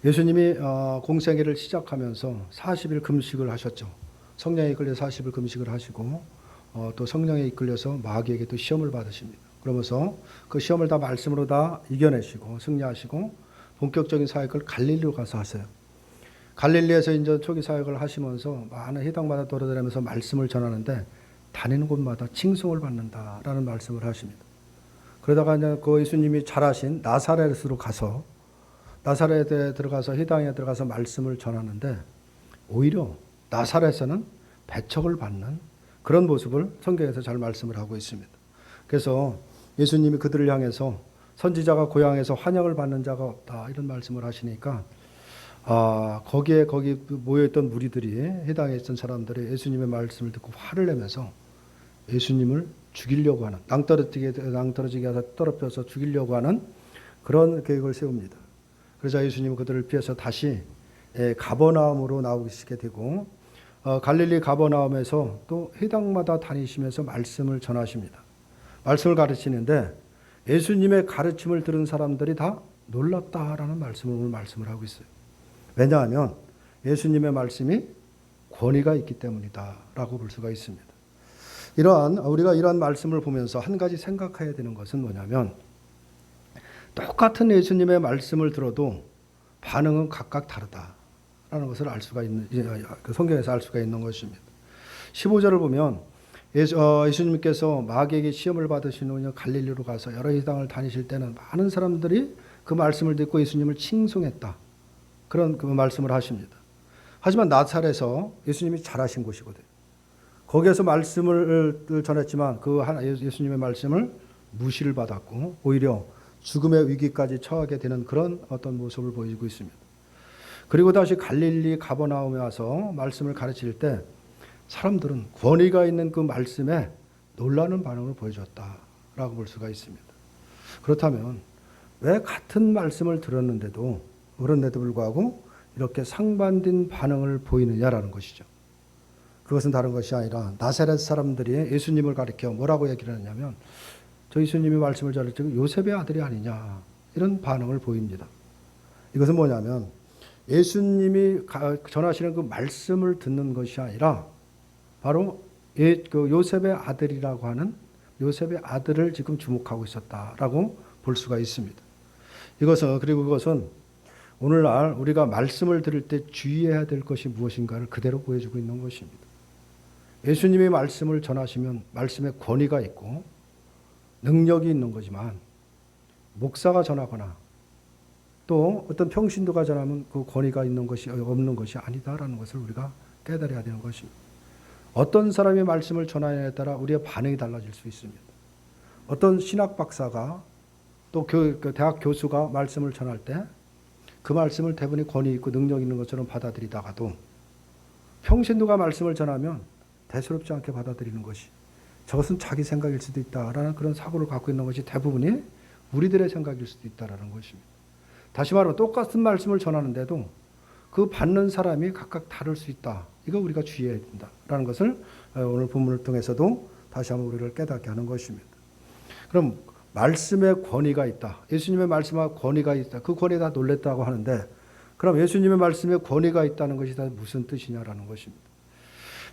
예수님이 공생애를 시작하면서 40일 금식을 하셨죠. 성령에 이끌려 40일 금식을 하시고 또 성령에 이끌려서 마귀에게 또 시험을 받으십니다. 그러면서 그 시험을 다 말씀으로 다 이겨내시고 승리하시고 본격적인 사역을 갈릴리로 가서 하세요. 갈릴리에서 이제 초기 사역을 하시면서 많은 회당마다 돌아다니면서 말씀을 전하는데 다니는 곳마다 칭송을 받는다라는 말씀을 하십니다. 그러다가 이제 그 예수님이 잘하신 나사렛으로 가서 나사렛에 들어가서 회당에 들어가서 말씀을 전하는데 오히려 나사렛에서는 배척을 받는 그런 모습을 성경에서 잘 말씀을 하고 있습니다. 그래서 예수님이 그들을 향해서 선지자가 고향에서 환영을 받는 자가 없다 이런 말씀을 하시니까 거기 모여있던 무리들이 회당에 있던 사람들이 예수님의 말씀을 듣고 화를 내면서 예수님을 죽이려고 하는 낭떠러지게 해서 떨어뜨려서 죽이려고 하는 그런 계획을 세웁니다. 그래서 예수님은 그들을 피해서 다시 가버나움으로 나오시게 되고 갈릴리 가버나움에서 또 회당마다 다니시면서 말씀을 전하십니다. 말씀을 가르치는데 예수님의 가르침을 들은 사람들이 다 놀랐다라는 말씀을 하고 있어요. 왜냐하면 예수님의 말씀이 권위가 있기 때문이다라고 볼 수가 있습니다. 우리가 이러한 말씀을 보면서 한 가지 생각해야 되는 것은 뭐냐면 똑같은 예수님의 말씀을 들어도 반응은 각각 다르다라는 것을 알 수가 있는 성경에서 알 수가 있는 것입니다. 15절을 보면 예수님께서 마귀에게 시험을 받으신 후 갈릴리로 가서 여러 회당을 다니실 때는 많은 사람들이 그 말씀을 듣고 예수님을 칭송했다. 그런 그 말씀을 하십니다. 하지만 나사렛에서 예수님이 잘하신 곳이거든요. 거기에서 말씀을 전했지만 예수님의 말씀을 무시를 받았고 오히려 죽음의 위기까지 처하게 되는 그런 어떤 모습을 보이고 있습니다. 그리고 다시 갈릴리 가버나움에 와서 말씀을 가르칠 때 사람들은 권위가 있는 그 말씀에 놀라는 반응을 보여줬다라고 볼 수가 있습니다. 그렇다면 왜 같은 말씀을 들었는데도 그런데도 불구하고 이렇게 상반된 반응을 보이느냐라는 것이죠. 그것은 다른 것이 아니라 나사렛 사람들이 예수님을 가리켜 뭐라고 얘기를 하냐면 저 예수님이 말씀을 전했지만 요셉의 아들이 아니냐 이런 반응을 보입니다. 이것은 뭐냐면 예수님이 전하시는 그 말씀을 듣는 것이 아니라 바로 그 요셉의 아들이라고 하는 요셉의 아들을 지금 주목하고 있었다라고 볼 수가 있습니다. 그것은 오늘날 우리가 말씀을 들을 때 주의해야 될 것이 무엇인가를 그대로 보여주고 있는 것입니다. 예수님이 말씀을 전하시면 말씀에 권위가 있고 능력이 있는 거지만 목사가 전하거나 또 어떤 평신도가 전하면 그 권위가 있는 것이 없는 것이 아니다라는 것을 우리가 깨달아야 되는 것입니다. 어떤 사람이 말씀을 전하느냐에 따라 우리의 반응이 달라질 수 있습니다. 어떤 신학 박사가 또 대학 교수가 말씀을 전할 때 그 말씀을 대부분이 권위 있고 능력 있는 것처럼 받아들이다가도 평신도가 말씀을 전하면 대수롭지 않게 받아들이는 것이 저것은 자기 생각일 수도 있다라는 그런 사고를 갖고 있는 것이 대부분이 우리들의 생각일 수도 있다라는 것입니다. 다시 말하면 똑같은 말씀을 전하는데도 그 받는 사람이 각각 다를 수 있다. 이거 우리가 주의해야 된다라는 것을 오늘 본문을 통해서도 다시 한번 우리를 깨닫게 하는 것입니다. 그럼 말씀에 권위가 있다. 예수님의 말씀에 권위가 있다. 그 권위에 다 놀랬다고 하는데 그럼 예수님의 말씀에 권위가 있다는 것이 다 무슨 뜻이냐라는 것입니다.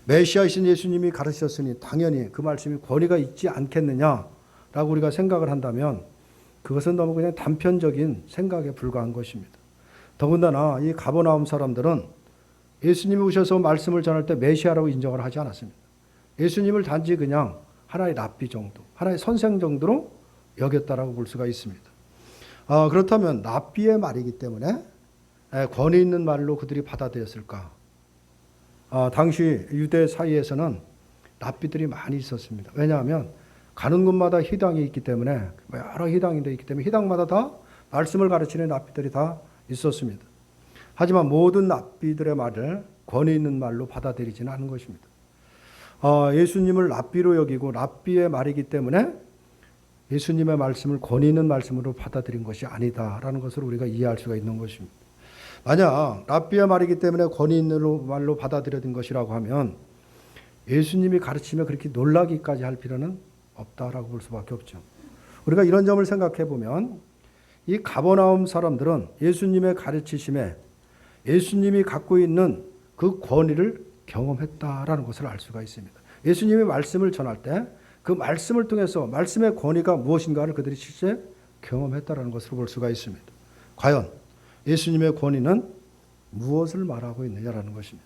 메시아이신 예수님이 가르치셨으니 당연히 그 말씀이 권위가 있지 않겠느냐라고 우리가 생각을 한다면 그것은 너무 그냥 단편적인 생각에 불과한 것입니다. 더군다나 이 가버나움 사람들은 예수님이 오셔서 말씀을 전할 때 메시아라고 인정을 하지 않았습니다. 예수님을 단지 그냥 하나의 랍비 정도, 하나의 선생 정도로 여겼다라고 볼 수가 있습니다. 그렇다면 랍비의 말이기 때문에 권위 있는 말로 그들이 받아들였을까? 당시 유대 사이에서는 랍비들이 많이 있었습니다. 왜냐하면 가는 곳마다 회당이 있기 때문에 여러 회당이 있기 때문에 회당마다 다 말씀을 가르치는 랍비들이 다 있었습니다. 하지만 모든 랍비들의 말을 권위 있는 말로 받아들이지는 않은 것입니다. 예수님을 랍비로 여기고 랍비의 말이기 때문에 예수님의 말씀을 권위 있는 말씀으로 받아들인 것이 아니다라는 것을 우리가 이해할 수가 있는 것입니다. 만약 랍비의 말이기 때문에 권위 있는 말로 받아들여진 것이라고 하면 예수님이 가르치며 그렇게 놀라기까지 할 필요는 없다라고 볼 수밖에 없죠. 우리가 이런 점을 생각해 보면 이 가버나움 사람들은 예수님의 가르치심에 예수님이 갖고 있는 그 권위를 경험했다라는 것을 알 수가 있습니다. 예수님이 말씀을 전할 때 그 말씀을 통해서 말씀의 권위가 무엇인가를 그들이 실제 경험했다라는 것으로 볼 수가 있습니다. 과연 예수님의 권위는 무엇을 말하고 있느냐라는 것입니다.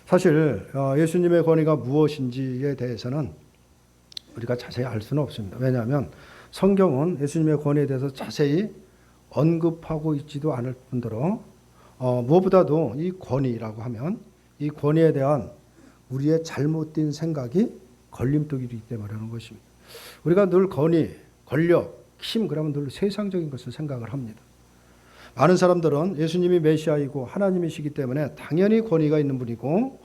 사실 예수님의 권위가 무엇인지에 대해서는 우리가 자세히 알 수는 없습니다. 왜냐하면 성경은 예수님의 권위에 대해서 자세히 언급하고 있지도 않을 뿐더러 무엇보다도 이 권위라고 하면 이 권위에 대한 우리의 잘못된 생각이 걸림돌이기 때문이라는 것입니다. 우리가 늘 권위, 권력, 힘 그러면 늘 세상적인 것을 생각을 합니다. 많은 사람들은 예수님이 메시아이고 하나님이시기 때문에 당연히 권위가 있는 분이고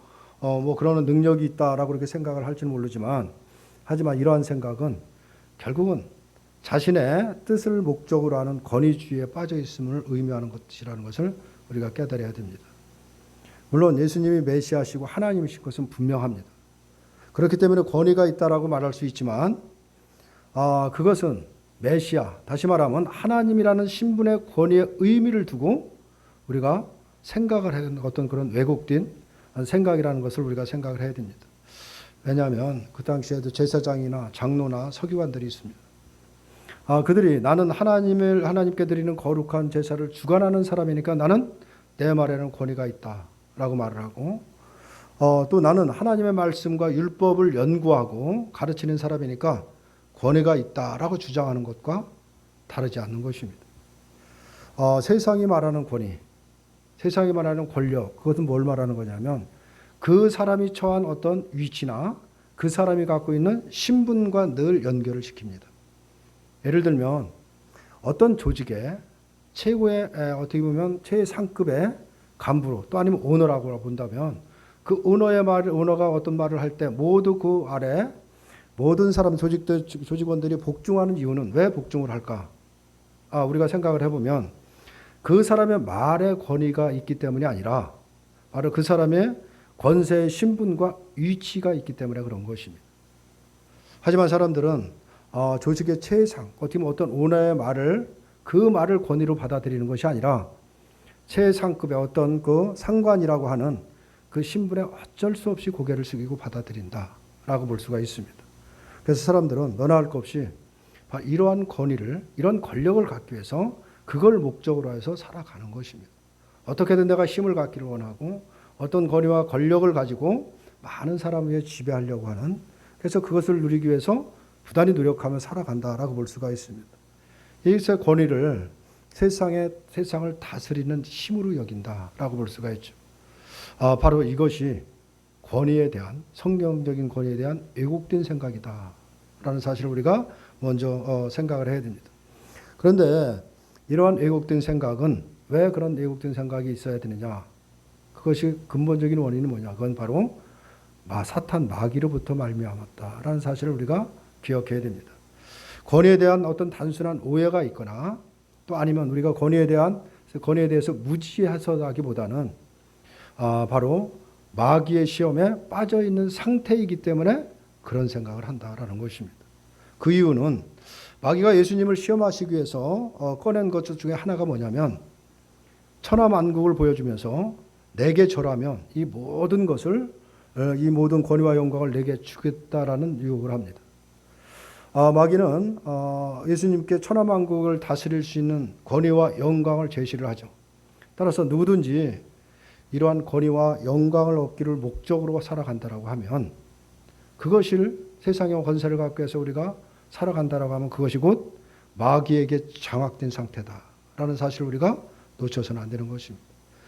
그런 능력이 있다라고 그렇게 생각을 할지는 모르지만 하지만 이러한 생각은 결국은 자신의 뜻을 목적으로 하는 권위주의에 빠져 있음을 의미하는 것이라는 것을 우리가 깨달아야 됩니다. 물론 예수님이 메시아시고 하나님이신 것은 분명합니다. 그렇기 때문에 권위가 있다라고 말할 수 있지만 그것은 메시아, 다시 말하면 하나님이라는 신분의 권위의 의미를 두고 우리가 생각을 하는 어떤 그런 왜곡된 생각이라는 것을 우리가 생각을 해야 됩니다. 왜냐하면 그 당시에도 제사장이나 장로나 서기관들이 있습니다. 그들이 나는 하나님께 드리는 거룩한 제사를 주관하는 사람이니까 나는 내 말에는 권위가 있다라고 말을 하고 또 나는 하나님의 말씀과 율법을 연구하고 가르치는 사람이니까 권위가 있다라고 주장하는 것과 다르지 않는 것입니다. 세상이 말하는 권위, 세상이 말하는 권력, 그것은 뭘 말하는 거냐면 그 사람이 처한 어떤 위치나 그 사람이 갖고 있는 신분과 늘 연결을 시킵니다. 예를 들면 어떤 조직의 최고의 어떻게 보면 최상급의 간부로 또 아니면 오너라고 본다면 그 오너가 어떤 말을 할 때 모두 그 아래 모든 사람 조직원들이 복종하는 이유는 왜 복종을 할까? 우리가 생각을 해보면 그 사람의 말의 권위가 있기 때문이 아니라 바로 그 사람의 권세의 신분과 위치가 있기 때문에 그런 것입니다. 하지만 사람들은 조직의 최상, 어떻게 보면 어떤 오너의 말을 그 말을 권위로 받아들이는 것이 아니라 최상급의 어떤 그 상관이라고 하는 그 신분에 어쩔 수 없이 고개를 숙이고 받아들인다라고 볼 수가 있습니다. 그래서 사람들은 너나 할 것 없이 이러한 권위를, 이런 권력을 갖기 위해서 그걸 목적으로 해서 살아가는 것입니다. 어떻게든 내가 힘을 갖기를 원하고 어떤 권위와 권력을 가지고 많은 사람을 위해 지배하려고 하는, 그래서 그것을 누리기 위해서 부단히 노력하며 살아간다라고 볼 수가 있습니다. 이것의 권위를 세상을 다스리는 힘으로 여긴다라고 볼 수가 있죠. 바로 이것이 권위에 대한, 성경적인 권위에 대한 왜곡된 생각이다라는 사실을 우리가 먼저 생각을 해야 됩니다. 그런데 이러한 왜곡된 생각은 왜 그런 왜곡된 생각이 있어야 되느냐? 그것이 근본적인 원인은 뭐냐? 그건 바로 사탄 마귀로부터 말미암았다라는 사실을 우리가 기억해야 됩니다. 권위에 대한 어떤 단순한 오해가 있거나 또 아니면 우리가 권위에 대해서 무지해서라기보다는 바로 마귀의 시험에 빠져 있는 상태이기 때문에 그런 생각을 한다라는 것입니다. 그 이유는 마귀가 예수님을 시험하시기 위해서 꺼낸 것 중에 하나가 뭐냐면 천하만국을 보여주면서 내게 절하면 이 모든 것을, 이 모든 권위와 영광을 내게 주겠다라는 유혹을 합니다. 마귀는 예수님께 천하만국을 다스릴 수 있는 권위와 영광을 제시를 하죠. 따라서 누구든지 이러한 권위와 영광을 얻기를 목적으로 살아간다라고 하면 그것을 세상의 권세를 갖기 위해서 우리가 살아간다라고 하면 그것이 곧 마귀에게 장악된 상태다라는 사실을 우리가 놓쳐서는 안 되는 것입니다.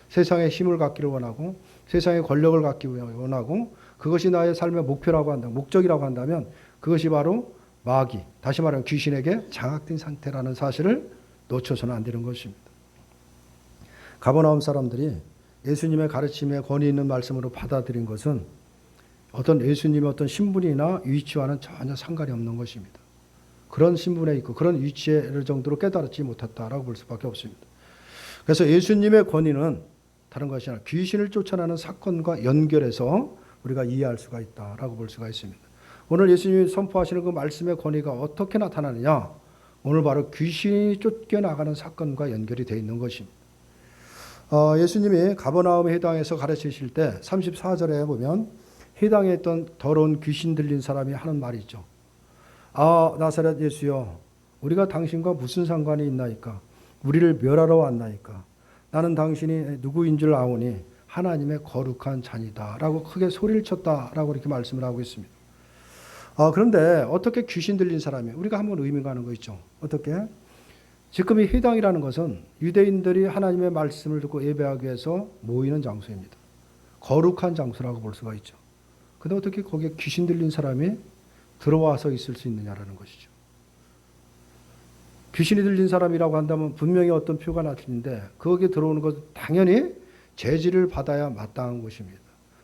세상의 힘을 갖기를 원하고 세상의 권력을 갖기 원하고 그것이 나의 삶의 목표라고 한다면, 목적이라고 한다면 그것이 바로 마귀, 다시 말하면 귀신에게 장악된 상태라는 사실을 놓쳐서는 안 되는 것입니다. 가버나움 사람들이 예수님의 가르침에 권위 있는 말씀으로 받아들인 것은 어떤 예수님의 어떤 신분이나 위치와는 전혀 상관이 없는 것입니다. 그런 신분에 있고 그런 위치에 이를 정도로 깨달지 못했다라고 볼 수밖에 없습니다. 그래서 예수님의 권위는 다른 것이 아니라 귀신을 쫓아내는 사건과 연결해서 우리가 이해할 수가 있다라고 볼 수가 있습니다. 오늘 예수님이 선포하시는 그 말씀의 권위가 어떻게 나타나느냐? 오늘 바로 귀신이 쫓겨나가는 사건과 연결이 되어 있는 것입니다. 예수님이 가버나움 회당에서 가르치실 때 34절에 보면 회당에 있던 더러운 귀신 들린 사람이 하는 말이 있죠. 나사렛 예수여, 우리가 당신과 무슨 상관이 있나이까? 우리를 멸하러 왔나이까? 나는 당신이 누구인 줄 아오니 하나님의 거룩한 자니다 라고 크게 소리를 쳤다라고 이렇게 말씀을 하고 있습니다. 그런데 어떻게 귀신 들린 사람이, 우리가 한번 의미 가는 거 있죠. 어떻게? 지금 이 회당이라는 것은 유대인들이 하나님의 말씀을 듣고 예배하기 위해서 모이는 장소입니다. 거룩한 장소라고 볼 수가 있죠. 근데 어떻게 거기에 귀신 들린 사람이 들어와서 있을 수 있느냐라는 것이죠. 귀신이 들린 사람이라고 한다면 분명히 어떤 표가 나타는데 거기에 들어오는 것은 당연히 제지를 받아야 마땅한 것입니다.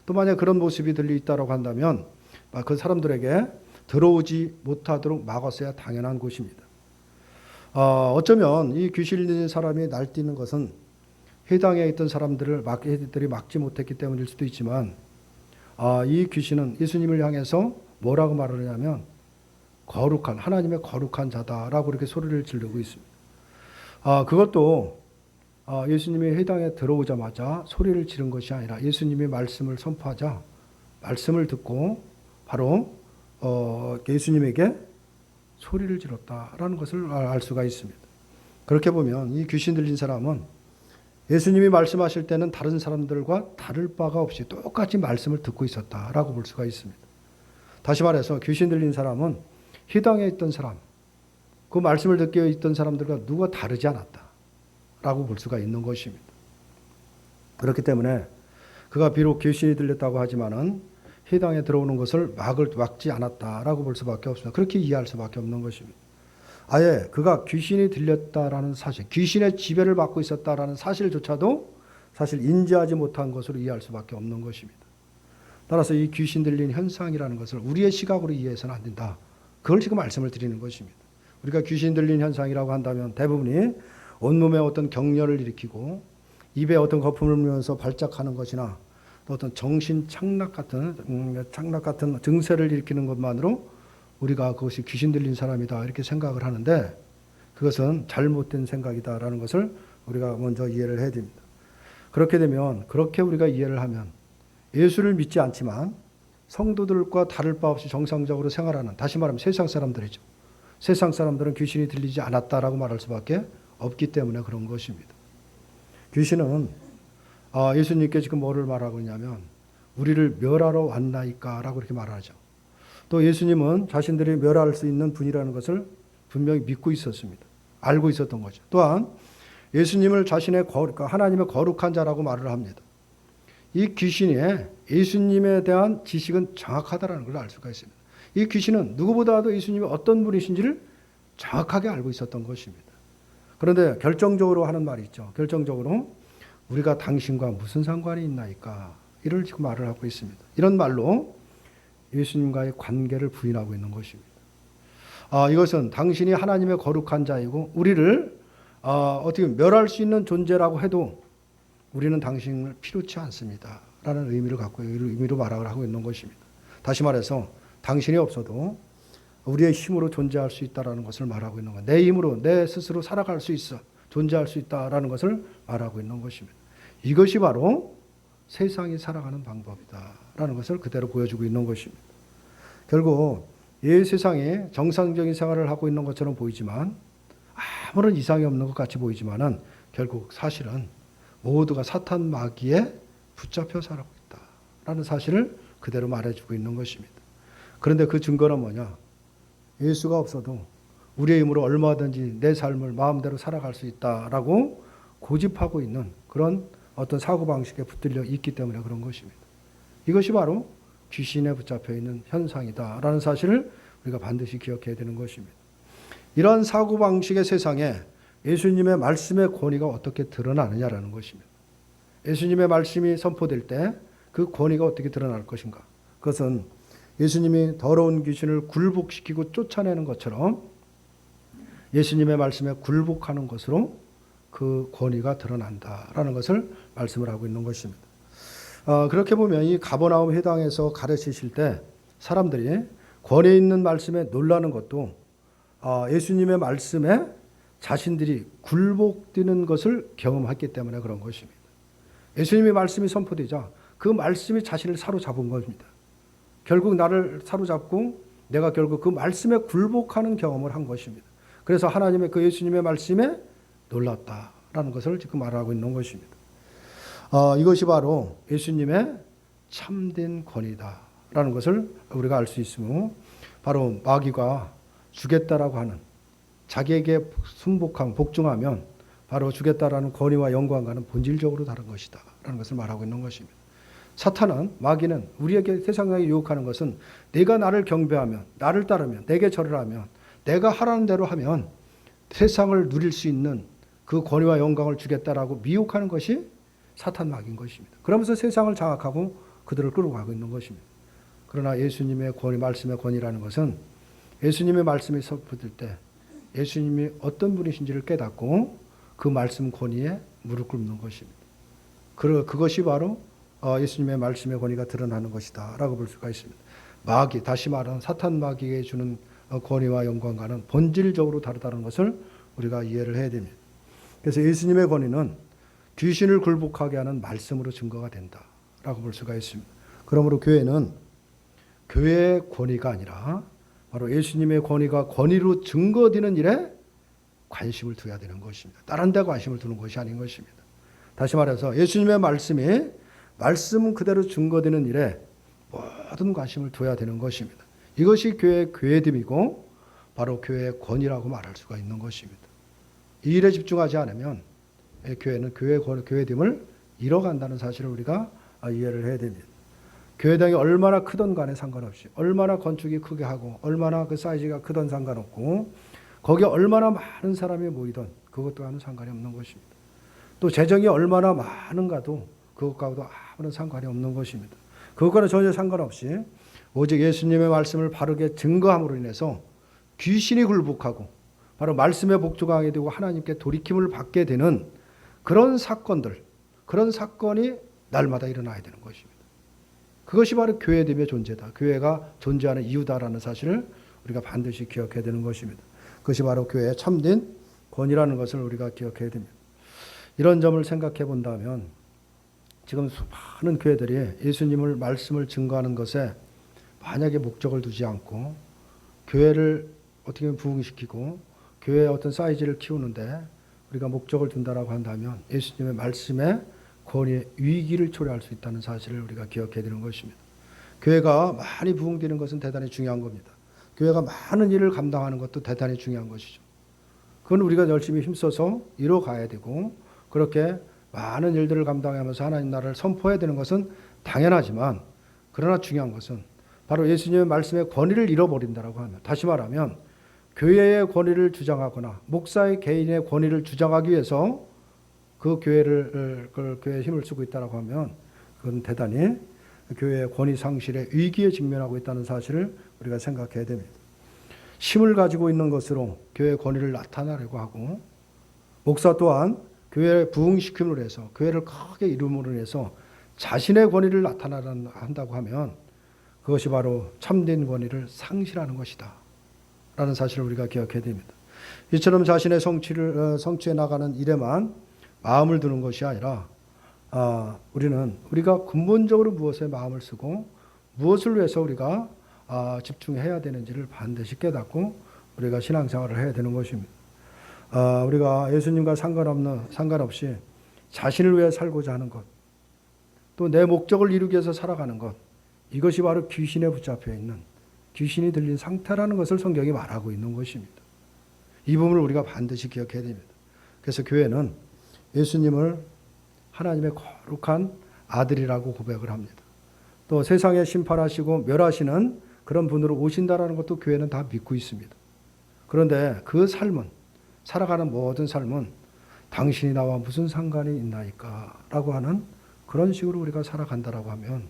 또 만약 그런 모습이 들려있다고 한다면 그 사람들에게 들어오지 못하도록 막았어야 당연한 것입니다. 어쩌면 이 귀신 들린 사람이 날뛰는 것은 회당에 있던 사람들을 막지 못했기 때문일 수도 있지만 이 귀신은 예수님을 향해서 뭐라고 말하냐면 거룩한, 하나님의 거룩한 자다라고 이렇게 소리를 지르고 있습니다. 그것도 예수님이 회당에 들어오자마자 소리를 지른 것이 아니라 예수님이 말씀을 선포하자 말씀을 듣고 바로 예수님에게 소리를 질렀다라는 것을 알 수가 있습니다. 그렇게 보면 이 귀신 들린 사람은 예수님이 말씀하실 때는 다른 사람들과 다를 바가 없이 똑같이 말씀을 듣고 있었다라고 볼 수가 있습니다. 다시 말해서 귀신 들린 사람은 회당에 있던 사람, 그 말씀을 듣고 있던 사람들과 누가 다르지 않았다라고 볼 수가 있는 것입니다. 그렇기 때문에 그가 비록 귀신이 들렸다고 하지만은 회당에 들어오는 것을 막지 않았다라고 볼 수밖에 없습니다. 그렇게 이해할 수밖에 없는 것입니다. 아예 그가 귀신이 들렸다라는 사실, 귀신의 지배를 받고 있었다라는 사실조차도 사실 인지하지 못한 것으로 이해할 수밖에 없는 것입니다. 따라서 이 귀신 들린 현상이라는 것을 우리의 시각으로 이해해서는 안 된다. 그걸 지금 말씀을 드리는 것입니다. 우리가 귀신 들린 현상이라고 한다면 대부분이 온몸에 어떤 격렬을 일으키고 입에 어떤 거품을 물면서 발작하는 것이나 또 어떤 정신 착락 같은 증세를 일으키는 것만으로 우리가 그것이 귀신 들린 사람이다 이렇게 생각을 하는데 그것은 잘못된 생각이다라는 것을 우리가 먼저 이해를 해야 됩니다. 그렇게 되면 그렇게 우리가 이해를 하면 예수를 믿지 않지만 성도들과 다를 바 없이 정상적으로 생활하는, 다시 말하면 세상 사람들이죠. 세상 사람들은 귀신이 들리지 않았다라고 말할 수밖에 없기 때문에 그런 것입니다. 귀신은 예수님께 지금 뭐를 말하고 있냐면 우리를 멸하러 왔나이까 라고 이렇게 말하죠. 또 예수님은 자신들이 멸할 수 있는 분이라는 것을 분명히 믿고 있었습니다. 알고 있었던 거죠. 또한 예수님을 자신의 하나님의 거룩한 자라고 말을 합니다. 이 귀신이 예수님에 대한 지식은 정확하다는 걸 알 수가 있습니다. 이 귀신은 누구보다도 예수님이 어떤 분이신지를 정확하게 알고 있었던 것입니다. 그런데 결정적으로 하는 말이 있죠. 결정적으로 우리가 당신과 무슨 상관이 있나이까 이를 지금 말을 하고 있습니다. 이런 말로 예수님과의 관계를 부인하고 있는 것입니다. 이것은 당신이 하나님의 거룩한 자이고 우리를 어떻게 멸할 수 있는 존재라고 해도 우리는 당신을 필요치 않습니다 라는 의미를 갖고 의미로 말을 하고 있는 것입니다. 다시 말해서 당신이 없어도 우리의 힘으로 존재할 수 있다는 것을 말하고 있는 것. 내 힘으로 내 스스로 살아갈 수 있어 존재할 수 있다라는 것을 말하고 있는 것입니다. 이것이 바로 세상이 살아가는 방법이다라는 것을 그대로 보여주고 있는 것입니다. 결국 이 세상에 정상적인 생활을 하고 있는 것처럼 보이지만 아무런 이상이 없는 것 같이 보이지만은 결국 사실은 모두가 사탄 마귀에 붙잡혀 살아가고 있다라는 사실을 그대로 말해주고 있는 것입니다. 그런데 그 증거는 뭐냐? 예수가 없어도 우리의 힘으로 얼마든지 내 삶을 마음대로 살아갈 수 있다라고 고집하고 있는 그런 어떤 사고방식에 붙들려 있기 때문에 그런 것입니다. 이것이 바로 귀신에 붙잡혀 있는 현상이다라는 사실을 우리가 반드시 기억해야 되는 것입니다. 이러한 사고방식의 세상에 예수님의 말씀의 권위가 어떻게 드러나느냐라는 것입니다. 예수님의 말씀이 선포될 때 그 권위가 어떻게 드러날 것인가? 그것은 예수님이 더러운 귀신을 굴복시키고 쫓아내는 것처럼 예수님의 말씀에 굴복하는 것으로 그 권위가 드러난다라는 것을 말씀을 하고 있는 것입니다. 그렇게 보면 이 가버나움 회당에서 가르치실 때 사람들이 권위 있는 말씀에 놀라는 것도 예수님의 말씀에 자신들이 굴복되는 것을 경험했기 때문에 그런 것입니다. 예수님의 말씀이 선포되자 그 말씀이 자신을 사로잡은 겁니다. 결국 나를 사로잡고 내가 결국 그 말씀에 굴복하는 경험을 한 것입니다. 그래서 하나님의 그 예수님의 말씀에 놀랐다라는 것을 지금 말하고 있는 것입니다. 이것이 바로 예수님의 참된 권위다라는 것을 우리가 알 수 있으며, 바로 마귀가 주겠다라고 하는, 자기에게 순복하면 복종하면 바로 주겠다라는 권위와 영광과는 본질적으로 다른 것이다 라는 것을 말하고 있는 것입니다. 사탄은, 마귀는 우리에게 세상에 유혹하는 것은 내가 나를 경배하면, 나를 따르면, 내게 절을 하면, 내가 하라는 대로 하면 세상을 누릴 수 있는 그 권위와 영광을 주겠다라고 미혹하는 것이 사탄 마귀인 것입니다. 그러면서 세상을 장악하고 그들을 끌고 가고 있는 것입니다. 그러나 예수님의 권위, 말씀의 권위라는 것은 예수님의 말씀이 선포될 때 예수님이 어떤 분이신지를 깨닫고 그 말씀 권위에 무릎 꿇는 것입니다. 그것이 바로 예수님의 말씀의 권위가 드러나는 것이다 라고 볼 수가 있습니다. 마귀, 다시 말하는 사탄 마귀에게 주는 권위와 영광과는 본질적으로 다르다는 것을 우리가 이해를 해야 됩니다. 그래서 예수님의 권위는 귀신을 굴복하게 하는 말씀으로 증거가 된다라고 볼 수가 있습니다. 그러므로 교회는 교회의 권위가 아니라 바로 예수님의 권위가 권위로 증거되는 일에 관심을 둬야 되는 것입니다. 다른 데 관심을 두는 것이 아닌 것입니다. 다시 말해서 예수님의 말씀이 말씀 그대로 증거되는 일에 모든 관심을 둬야 되는 것입니다. 이것이 교회의 교회됨이고 바로 교회의 권위라고 말할 수가 있는 것입니다. 이 일에 집중하지 않으면 교회는 교회의 교회됨을 잃어간다는 사실을 우리가 이해를 해야 됩니다. 교회당이 얼마나 크던 간에 상관없이, 얼마나 건축이 크게 하고 얼마나 그 사이즈가 크던 상관없고 거기에 얼마나 많은 사람이 모이던 그것과는 상관이 없는 것입니다. 또 재정이 얼마나 많은가도 그것과도 아무런 상관이 없는 것입니다. 그것과는 전혀 상관없이 오직 예수님의 말씀을 바르게 증거함으로 인해서 귀신이 굴복하고 바로 말씀에 복종하게 되고 하나님께 돌이킴을 받게 되는 그런 사건들, 그런 사건이 날마다 일어나야 되는 것입니다. 그것이 바로 교회됨의 존재다. 교회가 존재하는 이유다라는 사실을 우리가 반드시 기억해야 되는 것입니다. 그것이 바로 교회의 참된 권위라는 것을 우리가 기억해야 됩니다. 이런 점을 생각해 본다면 지금 많은 교회들이 예수님을 말씀을 증거하는 것에 만약에 목적을 두지 않고 교회를 어떻게 보면 부흥시키고 교회의 어떤 사이즈를 키우는데 우리가 목적을 둔다라고 한다면 예수님의 말씀에 권위의 위기를 초래할 수 있다는 사실을 우리가 기억해야 되는 것입니다. 교회가 많이 부흥되는 것은 대단히 중요한 겁니다. 교회가 많은 일을 감당하는 것도 대단히 중요한 것이죠. 그건 우리가 열심히 힘써서 이뤄가야 되고 그렇게 많은 일들을 감당하면서 하나님 나라를 선포해야 되는 것은 당연하지만, 그러나 중요한 것은 바로 예수님의 말씀의 권위를 잃어버린다라고 하면, 다시 말하면 교회의 권위를 주장하거나 목사의 개인의 권위를 주장하기 위해서 그 교회에 힘을 쓰고 있다라고 하면 그건 대단히 교회의 권위 상실의 위기에 직면하고 있다는 사실을 우리가 생각해야 됩니다. 힘을 가지고 있는 것으로 교회의 권위를 나타내려고 하고, 목사 또한 교회를 부흥시킴으로 해서 교회를 크게 이룸으로 해서 자신의 권위를 나타낸다고 하면 그것이 바로 참된 권위를 상실하는 것이다 라는 사실을 우리가 기억해야 됩니다. 이처럼 자신의 성취해 나가는 일에만 마음을 두는 것이 아니라 우리가 근본적으로 무엇에 마음을 쓰고 무엇을 위해서 우리가 집중해야 되는지를 반드시 깨닫고 우리가 신앙생활을 해야 되는 것입니다. 우리가 예수님과 상관없이 자신을 위해 살고자 하는 것, 또 내 목적을 이루기 위해서 살아가는 것, 이것이 바로 귀신에 붙잡혀 있는, 귀신이 들린 상태라는 것을 성경이 말하고 있는 것입니다. 이 부분을 우리가 반드시 기억해야 됩니다. 그래서 교회는 예수님을 하나님의 거룩한 아들이라고 고백을 합니다. 또 세상에 심판하시고 멸하시는 그런 분으로 오신다라는 것도 교회는 다 믿고 있습니다. 그런데 그 삶은, 살아가는 모든 삶은 당신이 나와 무슨 상관이 있나이까 라고 하는 그런 식으로 우리가 살아간다라고 하면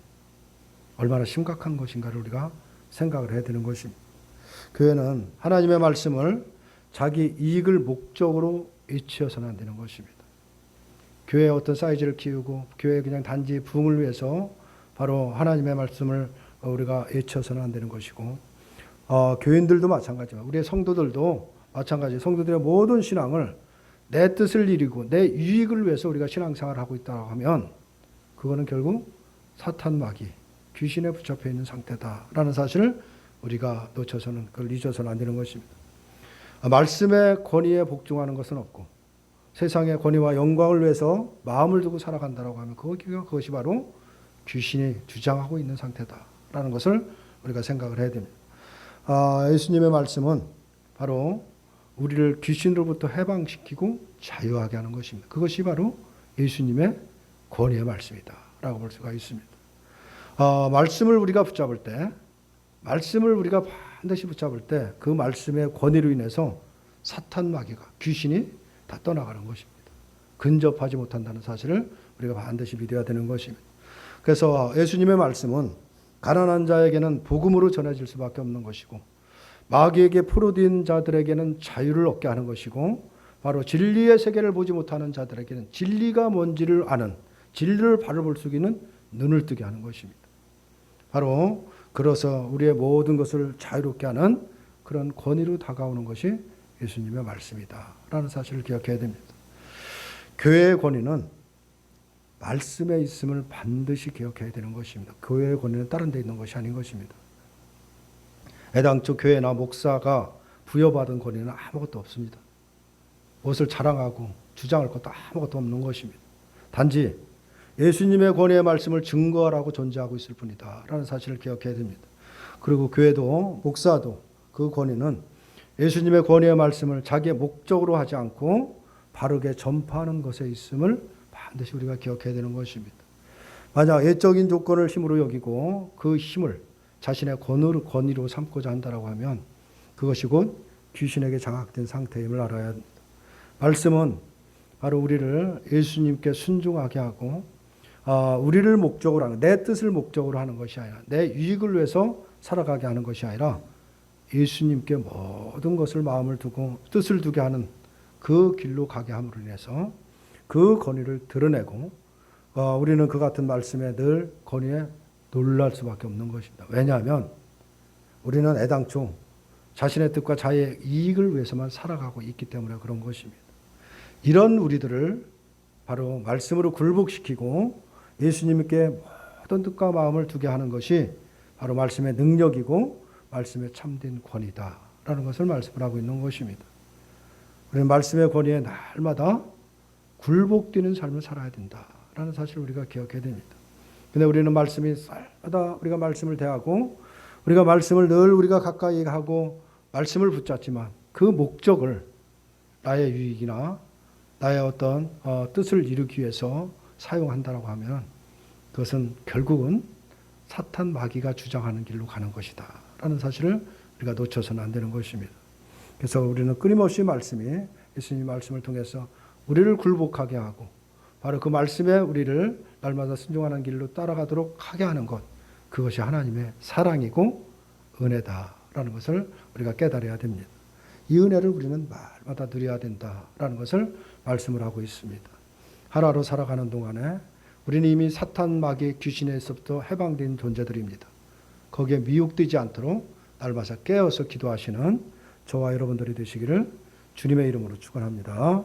얼마나 심각한 것인가를 우리가 생각을 해야 되는 것입니다. 교회는 하나님의 말씀을 자기 이익을 목적으로 외치어서는 안 되는 것입니다. 교회의 어떤 사이즈를 키우고 교회 그냥 단지 부흥을 위해서 바로 하나님의 말씀을 우리가 외쳐서는 안 되는 것이고, 교인들도 마찬가지고 우리의 성도들도 마찬가지. 성도들의 모든 신앙을 내 뜻을 이루고 내 유익을 위해서 우리가 신앙생활을 하고 있다고 하면 그거는 결국 사탄 마귀, 귀신에 붙잡혀 있는 상태다라는 사실을 우리가 놓쳐서는 그걸 잊어서는 안 되는 것입니다. 말씀의 권위에 복종하는 것은 없고 세상의 권위와 영광을 위해서 마음을 두고 살아간다라고 하면 그것이 바로 귀신이 주장하고 있는 상태다라는 것을 우리가 생각을 해야 됩니다. 예수님의 말씀은 바로 우리를 귀신으로부터 해방시키고 자유하게 하는 것입니다. 그것이 바로 예수님의 권위의 말씀이다라고 볼 수가 있습니다. 말씀을 우리가 붙잡을 때, 말씀을 우리가 반드시 붙잡을 때 그 말씀의 권위로 인해서 사탄 마귀가 귀신이 다 떠나가는 것입니다. 근접하지 못한다는 사실을 우리가 반드시 믿어야 되는 것입니다. 그래서 예수님의 말씀은 가난한 자에게는 복음으로 전해질 수밖에 없는 것이고 마귀에게 포로된 자들에게는 자유를 얻게 하는 것이고 바로 진리의 세계를 보지 못하는 자들에게는 진리가 뭔지를 아는 진리를 바로 볼 수 있는 눈을 뜨게 하는 것입니다. 바로 그래서 우리의 모든 것을 자유롭게 하는 그런 권위로 다가오는 것이 예수님의 말씀이다라는 사실을 기억해야 됩니다. 교회의 권위는 말씀에 있음을 반드시 기억해야 되는 것입니다. 교회의 권위는 다른 데 있는 것이 아닌 것입니다. 애당초 교회나 목사가 부여받은 권위는 아무것도 없습니다. 무엇을 자랑하고 주장할 것도 아무것도 없는 것입니다. 단지 예수님의 권위의 말씀을 증거하라고 존재하고 있을 뿐이다 라는 사실을 기억해야 됩니다. 그리고 교회도 목사도 그 권위는 예수님의 권위의 말씀을 자기의 목적으로 하지 않고 바르게 전파하는 것에 있음을 반드시 우리가 기억해야 되는 것입니다. 만약 예적인 조건을 힘으로 여기고 그 힘을 자신의 권위로 삼고자 한다고 하면 그것이 곧 귀신에게 장악된 상태임을 알아야 합니다. 말씀은 바로 우리를 예수님께 순종하게 하고 우리를 목적으로 하는 내 뜻을 목적으로 하는 것이 아니라 내 유익을 위해서 살아가게 하는 것이 아니라 예수님께 모든 것을 마음을 두고 뜻을 두게 하는 그 길로 가게 함으로 인해서 그 권위를 드러내고 우리는 그 같은 말씀에 늘 권위에 놀랄 수밖에 없는 것입니다. 왜냐하면 우리는 애당초 자신의 뜻과 자의 이익을 위해서만 살아가고 있기 때문에 그런 것입니다. 이런 우리들을 바로 말씀으로 굴복시키고 예수님께 모든 뜻과 마음을 두게 하는 것이 바로 말씀의 능력이고 말씀의 참된 권위다라는 것을 말씀을 하고 있는 것입니다. 우리는 말씀의 권위에 날마다 굴복되는 삶을 살아야 된다라는 사실을 우리가 기억해야 됩니다. 근데 우리는 말씀이 날마다 우리가 말씀을 대하고 우리가 말씀을 늘 우리가 가까이 하고 말씀을 붙잡지만 그 목적을 나의 유익이나 나의 어떤 뜻을 이루기 위해서 사용한다라고 하면 그것은 결국은 사탄 마귀가 주장하는 길로 가는 것이다 라는 사실을 우리가 놓쳐서는 안 되는 것입니다. 그래서 우리는 끊임없이 말씀이 예수님 말씀을 통해서 우리를 굴복하게 하고 바로 그 말씀에 우리를 날마다 순종하는 길로 따라가도록 하게 하는 것, 그것이 하나님의 사랑이고 은혜다라는 것을 우리가 깨달아야 됩니다. 이 은혜를 우리는 날마다 누려야 된다라는 것을 말씀을 하고 있습니다. 하루하루 살아가는 동안에 우리는 이미 사탄 마귀 귀신에서부터 해방된 존재들입니다. 거기에 미혹되지 않도록 날마다 깨어서 기도하시는 저와 여러분들이 되시기를 주님의 이름으로 축원합니다.